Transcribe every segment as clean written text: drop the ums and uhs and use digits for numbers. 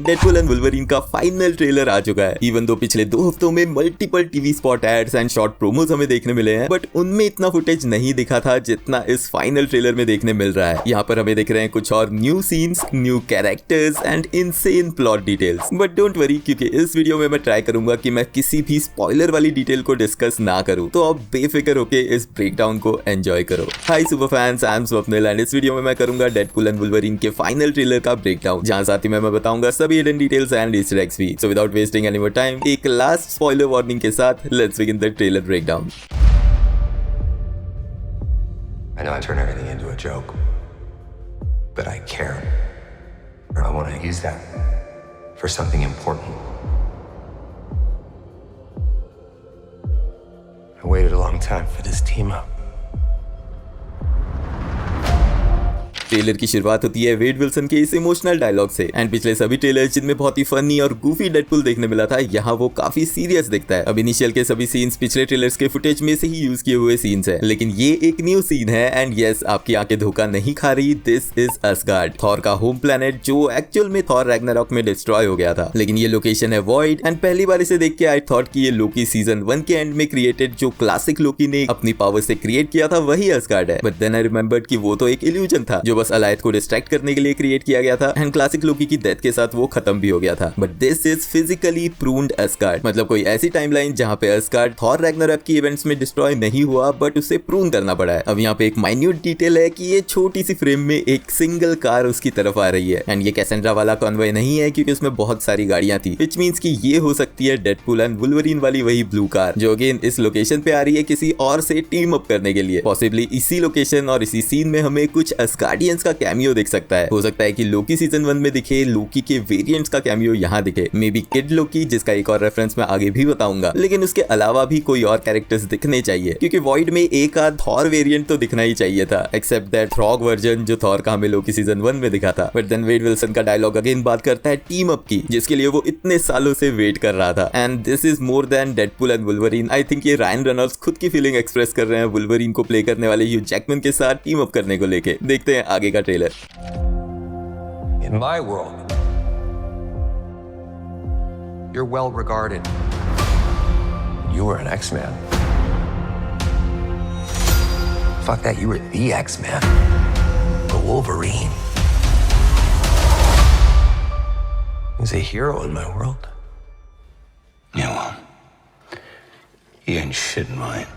Deadpool and Wolverine का final trailer आ चुका है। इवन दो पिछले 2 हफ्तों में multiple TV spot ads and short promos हमें देखने मिले हैं, बट उनमें इतना फुटेज नहीं दिखा था जितना इस फाइनल ट्रेलर में देखने मिल रहा है। यहाँ पर हमें दिख रहे हैं कुछ और new scenes, new characters and insane plot details. But don't worry, क्योंकि इस वीडियो में मैं ट्राई करूंगा कि मैं किसी भी स्पॉइलर वाली डिटेल को डिस्कस ना करूं, तो आप बेफिक्र होके इस ब्रेकडाउन को एंजॉय करो। Hi super fans, I am Swapnil and इस वीडियो में मैं करूंगा डेडपूल एंड वुल्वरीन के फाइनल ट्रेलर का ब्रेकडाउन, जहां साथ ही मैं बताऊंगा सभी hidden details and Easter eggs भी। So without wasting any more time, एक लास्ट स्पॉइलर वार्निंग के साथ let's begin the trailer breakdown. I know I turn everything into a joke, but I care. I want to use that for something important. I waited a long time for this team up. Trailer की शुरुआत होती है वेड Wilson के इस emotional dialogue से and पिछले सभी trailers जिनमें बहुत ही फनी और गूफी डेडपूल देखने मिला था, यहाँ वो काफी सीरियस दिखता है। अब इनिशियल के सभी सीन्स पिछले ट्रेलर्स के फुटेज में से ही यूज किए हुए सीन्स हैं, लेकिन ये एक न्यू सीन है एंड यस, आपकी आंखें धोखा नहीं खा रही, दिस इज असगार्ड, थॉर का होम प्लेनेट जो एक्चुअल में थॉर रैग्नारॉक में डिस्ट्रॉय हो गया था। लेकिन ये लोकेशन है वॉइड एंड पहली बार इसे देख के आई थॉट कि ये लोकी सीजन 1 के एंड में क्रिएटेड जो क्लासिक लोकी ने अपनी पावर से क्रिएट किया था वही असगार्ड है। बट देन आई रिमेंबर्ड कि वो तो एक इल्यूजन था जो बस अलायत को डिस्ट्रैक्ट करने के लिए क्रिएट किया गया था एंड क्लासिक लोकी की डेथ के साथ वो खत्म भी हो गया था। But this is physically pruned Asgard, मतलब कोई ऐसी टाइमलाइन जहां पे असगार्ड थॉर रैग्नारॉक की इवेंट्स में डिस्ट्रॉय नहीं हुआ बट उसे प्रून करना पड़ा है। अब यहाँ पे एक माइन्यूट डिटेल है कि ये छोटी सी फ्रेम में एक सिंगल कार उसकी तरफ आ रही है एंड ये कैसेंड्रा वाला कॉन्वॉय नहीं है, क्योंकि उसमें बहुत सारी गाड़ियां थी, व्हिच मींस कि ये हो सकती है डेडपूल एंड वुल्वरीन वाली वही ब्लू कार जो अगेन इस लोकेशन पे आ रही है किसी और से टीम अप करने के लिए। पॉसिबली इसी लोकेशन और इसी सीन में हमें कुछ असगार्डियंस का कैमियो दिख सकता है। हो सकता है कि लोकी सीजन 1 में दिखे, लोकी के वेरिएंट्स का कैमियो यहाँ दिखे, मे बी किड लोकी, जिसका एक और रेफरेंस मैं आगे भी बताऊंगा। लेकिन उसके अलावा भी कोई और कैरेक्टर्स दिखने चाहिए, क्योंकि वॉइड में एक आध थॉर वेरिएंट तो दिखना ही चाहिए था, एक्सेप्ट दैट थ्रॉग वर्जन जो थॉर का हमें लोकी सीजन 1 में दिखा था। बट देन वेड विल्सन का डायलॉग अगेन बात करता है टीम अप की, जिसके लिए वो इतने सालों से वेट कर रहा था and this is more than Deadpool and Wolverine. I think ये रायन रेनॉल्ड्स खुद की फीलिंग एक्सप्रेस कर रहे हैं वुल्वरीन को प्ले करने वाले ह्यू जैकमैन के साथ टीम अप करने को लेके। देखते हैं आगे का trailer. In my world, you're well regarded. You were an X-Man. Fuck that, you were the X-Man. The Wolverine. He's a hero in my world. Yeah, well, he ain't shit in mine.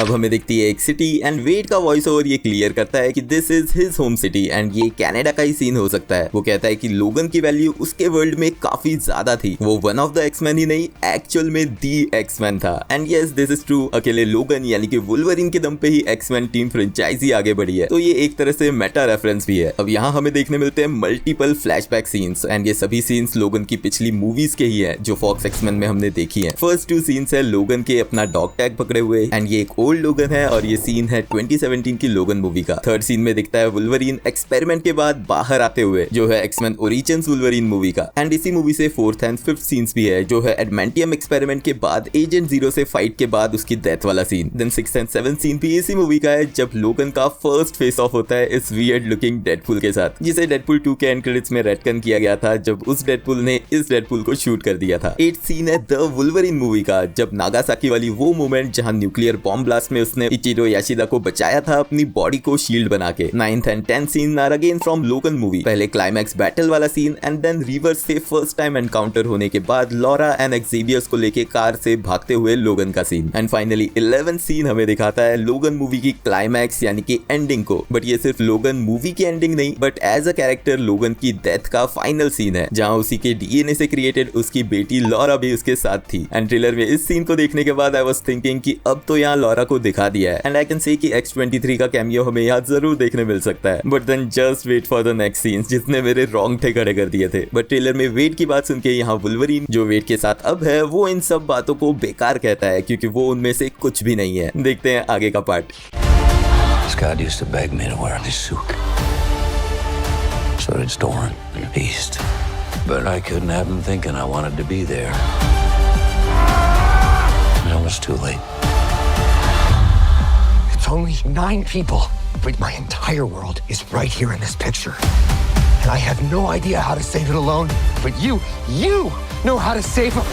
अब हमें दिखती है एक city and वेड का voice over ये clear करता है कि this is his home city and ये कनाडा का ही सीन हो सकता है। वो कहता है कि लोगन की वैल्यू उसके वर्ल्ड में काफी ज्यादा थी, वो वन ऑफ द एक्समैन ही नहीं, एक्चुअल में दी एक्समैन था। And yes, this is true, अकेले लोगन यानी कि वुल्वरीन के दम पे ही एक्समैन टीम फ्रेंचाइजी आगे बढ़ी है, तो ये एक तरह से मेटा रेफरेंस भी है। अब यहाँ हमें देखने मिलते हैं मल्टीपल फ्लैशबैक सीन्स एंड ये सभी सीन्स लोगन की पिछली मूवीज के ही है जो फॉक्स एक्समैन में हमने देखी है। फर्स्ट 2 सीन्स है लोगन के अपना डॉग टैग पकड़े हुए एंड ये एक ओल्ड लोगन है और ये सीन है 2017 की लोगन मूवी का। थर्ड सीन में दिखता है वुल्वरीन एक्सपेरिमेंट के बाद बाहर आते हुए, जो है एक्समैन ओरिजिन्स वुल्वरीन मूवी का। एंड इसी मूवी से 4th एंड 5th सीन्स भी है, जो है एडमेंटियम एक्सपेरिमेंट के बाद एजेंट 0 से फाइट के बाद उसकी डेथ वाला scene. Then 6th and 7th scene भी इसी मूवी का है, जब लोगन का फर्स्ट फेस ऑफ होता है इस वियर्ड लुकिंग डेडपूल के साथ, जिसे डेडपूल 2 के एंड क्रेडिट्स में रेटकन किया गया था जब उस डेडपूल ने इस डेडपूल को शूट कर दिया था। 8th सीन है द वुल्वरीन मूवी का, जब नागासाकी वाली वो मोमेंट जहां न्यूक्लियर बॉम्ब ब्लास्ट में उसने इचिरो याशिदा को बचाया था अपनी बॉडी को शील्ड बना के। 9th and 10th scene are again from Logan movie, पहले क्लाइमैक्स बैटल वाला सीन एंड देन रिवर्स से फर्स्ट टाइम एनकाउंटर होने के बाद लॉरा एंड एक्सेवियर्स को लेके कार से भागते हुए लोगन का scene. And finally 11th scene हमें दिखाता है लोगन मूवी की क्लाइमैक्स यानी कि एंडिंग को, बट ये सिर्फ लोगन मूवी की एंडिंग नहीं, बट एज अ कैरेक्टर लोगन की डेथ का फाइनल सीन है, जहां उसी के डीएनए से क्रिएटेड उसकी बेटी लॉरा भी उसके साथ थी। एंड ट्रेलर में इस सीन को देखने के बाद आई वाज थिंकिंग कि अब तो यहाँ लॉरा को दिखा दिया है एंड आई कैन से कि X-23 का कैमियो हमें यहाँ जरूर देखने मिल सकता है। But then just wait for the next scenes, जिसने मेरे रोंगटे खड़े कर दिए थे। बट ट्रेलर में वेड की बात सुन के यहाँ वुल्वरीन जो वेड के साथ अब है, वो इन सब बातों को बेकार कहता है, क्योंकि वो उनमें से कुछ भी नहीं है। देखते हैं आगे का part. Scott used to beg me to wear this suit. So did Storm and Beast. But I couldn't have him thinking I wanted to be there. And it was too late. It's only 9 people, but my entire world is right here in this picture. And I have no idea how to save it alone, but you know how to save him.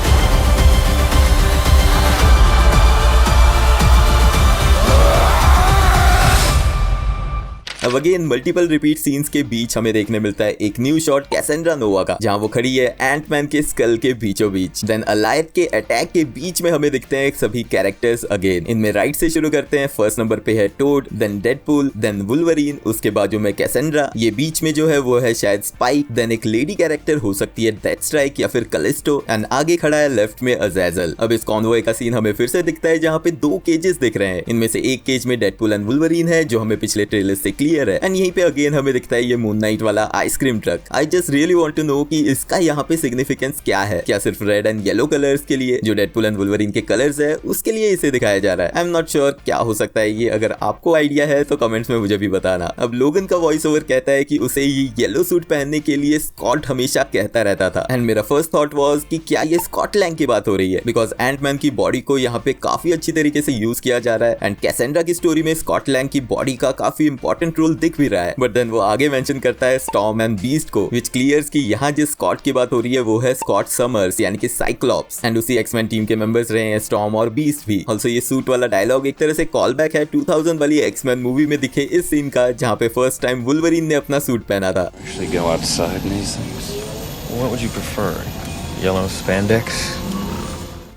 अब again multiple repeat scenes के बीच हमें देखने मिलता है एक new shot Cassandra नोवा का, जहां वो खड़ी है एंटमैन के स्कल के बीचों बीच। देन अलायड के अटैक के बीच में हमें दिखते हैं सभी कैरेक्टर्स अगेन। इनमें राइट से शुरू करते हैं, फर्स्ट नंबर पे है Toad, then Deadpool, then Wolverine, उसके बाजू में कैसेंड्रा, ये बीच में जो है वो है शायद स्पाइक, देन एक लेडी कैरेक्टर हो सकती है डेथस्ट्राइक या फिर कलिस्टो, एंड आगे खड़ा है लेफ्ट में अज़ाज़ल। अब इस कॉन्वॉय का सीन हमें फिर से दिखता है जहाँ पे दो केजेस दिख रहे हैं। इनमें से एक केज में डेडपूल एंड वुल्वरीन है जो हमें पिछले ट्रेलर से क्लियर है, एंड यहीं पे अगेन हमें दिखता है ये मून नाइट वाला ice cream truck. I just really want to know कि इसका यहाँ पे सिग्निफिकेंस क्या है। क्या सिर्फ रेड एंड येलो कलर्स के लिए, जो डेडपूल एंड वुल्वरीन के कलर्स है उसके लिए इसे दिखाया जा रहा है? आई एम नॉट श्योर क्या हो सकता है ये। अगर आपको आइडिया है तो कमेंट्स में मुझे भी बताना। अब लोगन का वॉइस ओवर कहता है कि उसे ये येलो सूट पहनने के लिए स्कॉट हमेशा कहता रहता था, एंड मेरा फर्स्ट थॉट वाज कि क्या ये स्कॉट लैंग की बात हो रही है, बिकॉज एंटमैन की बॉडी को यहाँ पे काफी अच्छी तरीके से यूज किया जा रहा है, एंड कैसेंड्रा की स्टोरी में स्कॉट लैंग की बॉडी का काफी इंपॉर्टेंट रोल दिख भी रहा है। बट देन वो आगे मेंशन करता है स्टॉर्म एंड बीस्ट को, विच क्लियर्स कि यहाँ जिस स्कॉट की बात हो रही है वो है स्कॉट समर्स यानी कि साइक्लॉप्स, एंड उसी एक्समैन टीम के मेंबर्स रहे हैं स्टॉर्म और बीस्ट भी। ऑल्सो ये सूट वाला डायलॉग एक तरह से कॉल बैक है 2000 वाली एक्समैन मूवी में दिखे इस सीन का, जहाँ पे फर्स्ट टाइम वुल्वरीन ने अपना सूट पहना था।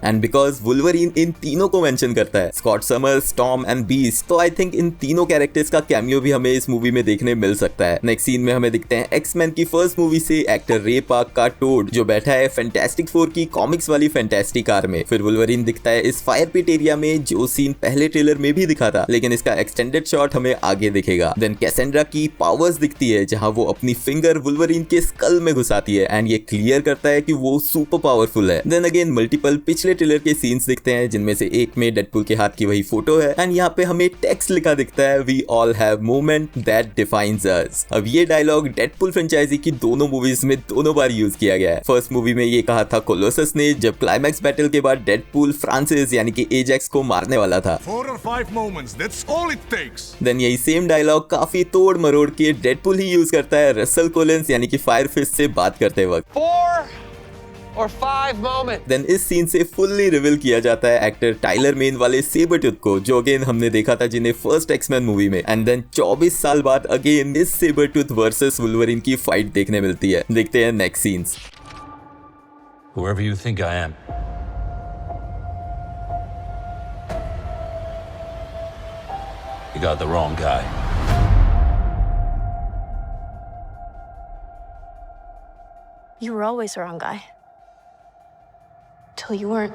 एंड बिकॉज वुल्वरीन इन तीनों को मेंशन करता है, Scott Summers, Storm and Beast, तो आई थिंक इन तीनों कैरेक्टर्स का कैमियो भी हमें इस मूवी में देखने मिल सकता है। नेक्स्ट सीन में हमें दिखते हैं एक्समैन की फर्स्ट मूवी से एक्टर रे पार्क का टोड, जो बैठा है फैंटास्टिक फोर की कॉमिक्स वाली फैंटास्टिक कार में। फिर वुल्वरीन दिखता है इस फायर पिट एरिया में, जो सीन पहले ट्रेलर में भी दिखा था, लेकिन इसका एक्सटेंडेड शॉट हमें आगे दिखेगा। देन कैसेंड्रा की पावर्स दिखती है, जहां वो अपनी फिंगर वुल्वरीन के स्कल में घुसाती है, एंड ये क्लियर करता है कि वो सुपर पावरफुल है। देन अगेन मल्टीपल पिछले ट्रेलर के सीन्स दिखते हैं, जिनमें से एक में डेडपूल के हाथ की वही फोटो है, एंड यहाँ पे हमें टेक्स्ट लिखा दिखता है, we all have moment that defines us. अब ये डायलॉग डेडपूल फ्रेंचाइजी की दोनों मूवीज में दोनों बार यूज किया गया है। फर्स्ट मूवी में ये कहा था कोलोसस ने, जब क्लाइमैक्स बैटल के बाद डेडपूल फ्रांसिस यानी कि एजेक्स को मारने वाला था। 4 or 5 moments, that's all it takes. Then यही सेम डायलॉग काफी तोड़ मरोड़ के डेडपूल ही यूज करता है रसल कोलिंस यानी कि फायर फिस्ट से बात करते वक्त। 4 or 5 moments. देन इस सीन से फुल्ली रिवील किया जाता है एक्टर टाइलर मेन वाले सेबरटूथ को, जो अगेन हमने देखा था जिन्हें फर्स्ट एक्समैन मूवी में, एंड देन 24 साल बाद अगेन इस सेबरटूथ वर्सेस वुल्वरीन की फाइट देखने मिलती है। देखते हैं next scenes. Whoever you think I am, you got the wrong guy. You were always the wrong guy. Till you weren't.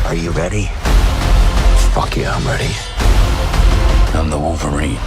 Are you ready? Fuck yeah, I'm ready. I'm the Wolverine.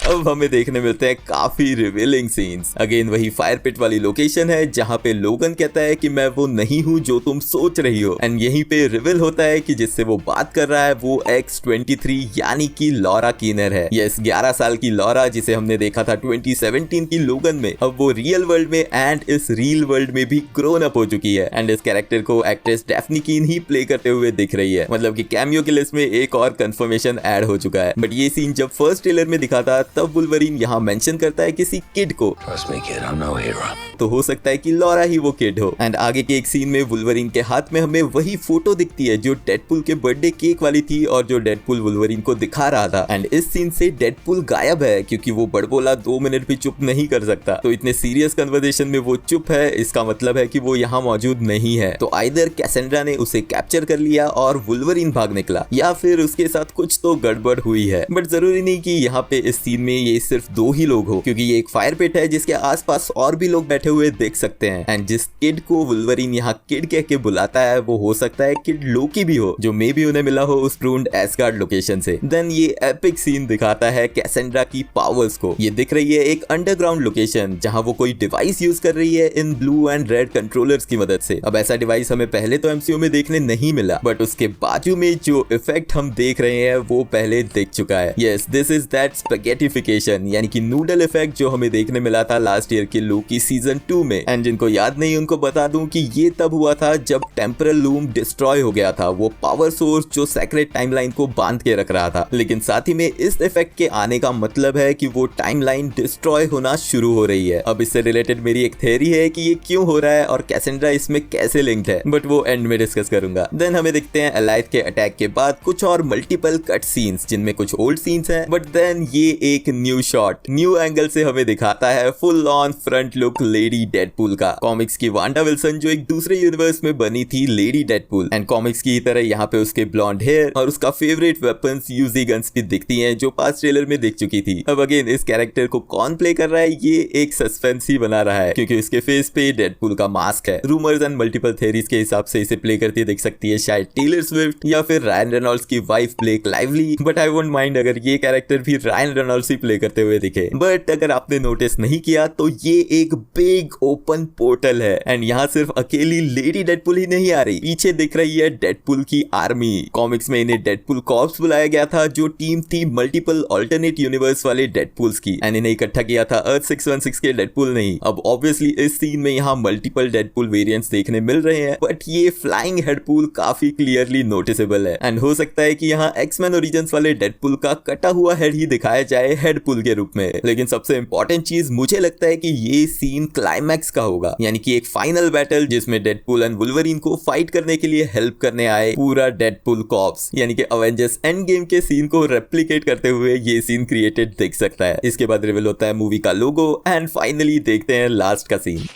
अब हमें देखने मिलते हैं काफी revealing scenes. Again वही fire पिट वाली location है, जहाँ पे लोगन कहता है कि मैं वो नहीं हूँ जो तुम सोच रही हो, एंड यहीं पे रिवील होता है कि जिससे वो बात कर रहा है वो X-23 यानी कि लॉरा कीनर है। यस, 11 साल की लॉरा, जिसे हमने देखा था 2017 की लोगन में, अब वो रियल वर्ल्ड में एंड इस रियल वर्ल्ड में भी ग्रोन अप हो चुकी है, एंड इस कैरेक्टर को एक्ट्रेस डैफ्नी कीन ही प्ले करते हुए दिख रही है। मतलब कि कैमियो की लिस्ट में एक और कंफर्मेशन ऐड हो चुका है। बट ये सीन जब फर्स्ट ट्रेलर में दिखा था, तब वुल्वरीन यहाँ मेंशन करता है किसी किड को, Trust me, kid, I'm no hero. तो हो सकता है कि लॉरा ही वो किड हो। एंड आगे के एक सीन में वुल्वरीन के हाथ में हमें वही फोटो दिखती है जो डेडपूल के बर्थडे केक वाली थी और जो डेडपूल वुल्वरीन को दिखा रहा था। एंड इस सीन से डेडपूल गायब है, क्योंकि वो बड़बोला 2 मिनट भी चुप नहीं कर सकता। तो इतने सीरियस कन्वर्सेशन में वो चुप है, इसका मतलब है कि वो यहाँ मौजूद नहीं है। तो आइदर कैसेंड्रा ने उसे कैप्चर कर लिया और वुल्वरीन भाग निकला, या फिर उसके साथ कुछ तो गड़बड़ हुई है। बट जरूरी नहीं कि यहाँ पे इस सीन में ये सिर्फ 2 ही लोग हो, क्योंकि ये एक फायर पिट है जिसके आसपास और भी लोग बैठे हुए देख सकते हैं। एंड जिस किड को वुल्वरीन यहाँ किड कह के बुलाता है, वो हो सकता है किड लोकी भी हो, जो मे भी उन्हें मिला हो उस प्रून्ड एस्गार्ड लोकेशन से। देन ये एपिक सीन दिखाता है कैसेंड्रा की पावर्स को। ये दिख रही है एक अंडरग्राउंड लोकेशन, जहां वो कोई डिवाइस यूज कर रही है in blue and red controllers की मदद से। अब ऐसा डिवाइस हमें पहले तो एमसीयू में देखने नहीं मिला, बट उसके बाजू में जो इफेक्ट हम देख रहे हैं वो पहले दिख चुका है। Yes, this is that spaghetti spaghettification यानी कि नूडल इफेक्ट जो हमें देखने मिला था लास्ट ईयर के लोकी सीजन 2 में। एंड जिनको याद नहीं उनको बता दूं कि ये तब हुआ था जब टेम्परल लूम डिस्ट्रॉय हो गया था, वो पावर सोर्स जो सेक्रेट टाइमलाइन को बांध के रख रहा था। लेकिन साथ ही में इस इफेक्ट के आने का मतलब है कि वो टाइमलाइन डिस्ट्रॉय होना शुरू हो रही है। अब इससे रिलेटेड मेरी एक थ्योरी है कि ये क्यों हो रहा है और कैसेंड्रा इसमें कैसे लिंक्ड है, बट वो एंड में डिस्कस करूंगा। देन हमें दिखते हैं एलाइथ के अटैक के बाद कुछ और मल्टीपल कट सीन्स जिनमें कुछ ओल्ड सीन्स हैं, बट देन ये एक न्यू शॉट न्यू एंगल से हमें दिखाता है full on front look lady Deadpool का। कॉमिक्स की वांडा विल्सन जो एक दूसरे यूनिवर्स में बनी थी लेडी डेडपूल, एंड कॉमिक्स की तरह यहाँ पे उसके ब्लॉन्ड हेयर और उसका फेवरेट वेपन्स यूजी गन्स भी दिखती हैं जो पास्ट ट्रेलर में दिख चुकी थी। अब अगेन इस कैरेक्टर को कौन प्ले कर रहा है ये एक सस्पेंस ही बना रहा है क्योंकि उसके फेस पे डेडपूल का मास्क है। रूमर्स एंड मल्टीपल थ्योरीज के हिसाब से इसे प्ले करती दिख सकती है शायद टेलर स्विफ्ट या फिर रायन रेनॉल्ड्स की wife Blake Lively, but I won't mind अगर ये कैरेक्टर भी रायन रेनॉल्ड्स ही प्ले करते हुए दिखे। बट अगर आपने नोटिस नहीं किया तो ये एक बिग ओपन पोर्टल है एंड यहाँ सिर्फ अकेली लेडी डेडपूल ही नहीं आ रही, पीछे दिख रही है डेडपूल की आर्मी। कॉमिक्स में इन्हें डेडपूल कॉर्प्स बुलाया गया था जो टीम थी मल्टीपल अल्टरनेट यूनिवर्स वाले डेडपूल्स की, एंड इन्हें इकट्ठा किया था अर्थ 616 के डेडपूल नहीं। अब ऑब्वियसली इस सीन में यहाँ मल्टीपल डेडपूल वेरिएंट्स देखने मिल रहे हैं, बट ये फ्लाइंग हेडपूल काफी क्लियरली नोटिसेबल है एंड हो सकता है कि यहाँ एक्समैन ओरिजिन्स वाले डेडपूल का कटा हुआ हेड ही दिखाया जाए हेडपूल के रूप में। लेकिन सबसे इंपॉर्टेंट चीज मुझे लगता है कि ये सीन क्लाइमैक्स का होगा, यानी कि एक फाइनल बैटल जिसमें डेडपूल एंड वुल्वरीन को फाइट करने के लिए हेल्प करने आए पूरा डेडपूल कॉर्प्स, यानी कि अवेंजर्स एंड गेम के सीन को रेप्लिकेट करते हुए ये सीन क्रिएटेड दिख सकता है। इसके बाद रिवील होता है मूवी का लोगो एंड फाइनली देखते हैं लास्ट का सीन।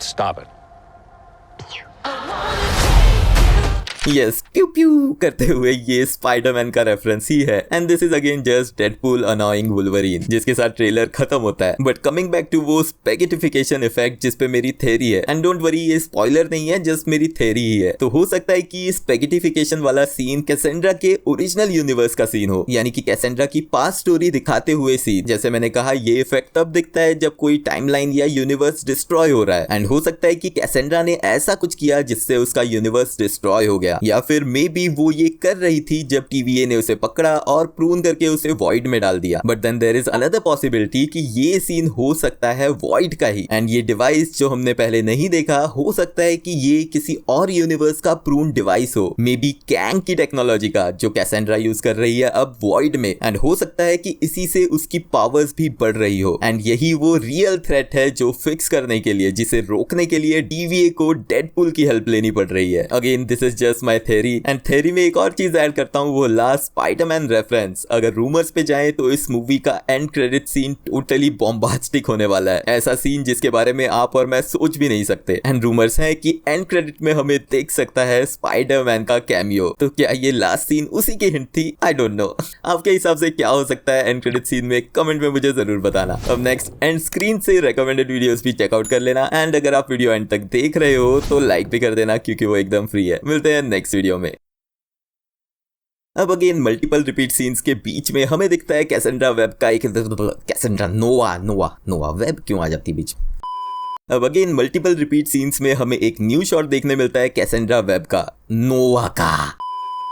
Stop it. यस प्यू प्यू करते हुए ये स्पाइडरमैन का रेफरेंस ही है and this is again just Deadpool annoying Wolverine जिसके साथ ट्रेलर खत्म होता है। बट कमिंग बैक टू वो स्पेगिटिफिकेशन इफेक्ट जिस पे मेरी थ्योरी है, एंड डोंट वरी ये स्पॉइलर नहीं है, जस्ट मेरी थ्योरी ही है। तो हो सकता है कि स्पेगिटिफिकेशन वाला सीन कैसेंड्रा के ओरिजिनल यूनिवर्स का सीन हो, यानी कि कैसेंड्रा की पास्ट स्टोरी दिखाते हुए सीन। जैसे मैंने कहा ये इफेक्ट तब दिखता है जब कोई टाइमलाइन या यूनिवर्स डिस्ट्रॉय हो रहा है, एंड हो सकता है कि कैसेंड्रा ने ऐसा कुछ किया जिससे उसका यूनिवर्स डिस्ट्रॉय हो गया, या फिर मे बी वो ये कर रही थी जब टीवीए ने उसे पकड़ा और प्रून करके उसे वॉइड में डाल दिया। But then there is another possibility कि ये सीन हो सकता है वॉइड का ही, एंड ये डिवाइस जो हमने पहले नहीं देखा हो सकता है कि ये किसी और यूनिवर्स का प्रून डिवाइस हो, मे बी कैंग की टेक्नोलॉजी का जो कैसेंड्रा यूज कर रही है अब वॉइड में, एंड हो सकता है कि इसी से उसकी पावर्स भी बढ़ रही हो, एंड यही वो रियल थ्रेट है जो फिक्स करने के लिए, जिसे रोकने के लिए टीवीए को डेडपूल की हेल्प लेनी पड़ रही है। Again this is just my theory, and theory में एक और चीज ऐड करता हूँ, वो लास्ट स्पाइडरमैन रेफरेंस। अगर रूमर्स पे जाएं तो इस मूवी का end credit scene totally bombastic होने वाला है, ऐसा सीन जिसके बारे में आप और मैं सोच भी नहीं सकते। एंड रूमर्स है कि एंड क्रेडिट में हमें देख सकता है स्पाइडरमैन का कैमियो। तो क्या ये लास्ट सीन उसी की हिंट थी? I don't know. आपके हिसाब से क्या हो सकता है एंड क्रेडिट सीन में? कमेंट में मुझे जरूर बताना। अब नेक्स्ट एंड स्क्रीन से रेकमेंडेड वीडियोस भी चेकआउट कर लेना, एंड अगर आप वीडियो एंड तक देख रहे हो तो लाइक भी कर देना क्योंकि वो एकदम फ्री है। मिलते हैं नेक्स्ट वीडियो में। अब अगेन मल्टीपल रिपीट सीन्स के बीच में हमें दिखता है कैसेंड्रा वेब का एक कैसेंड्रा नोवा वेब क्यों आ जाती बीच। अब अगेन मल्टीपल रिपीट सीन्स में हमें एक न्यू शॉट देखने मिलता है कैसेंड्रा वेब का, नोवा का।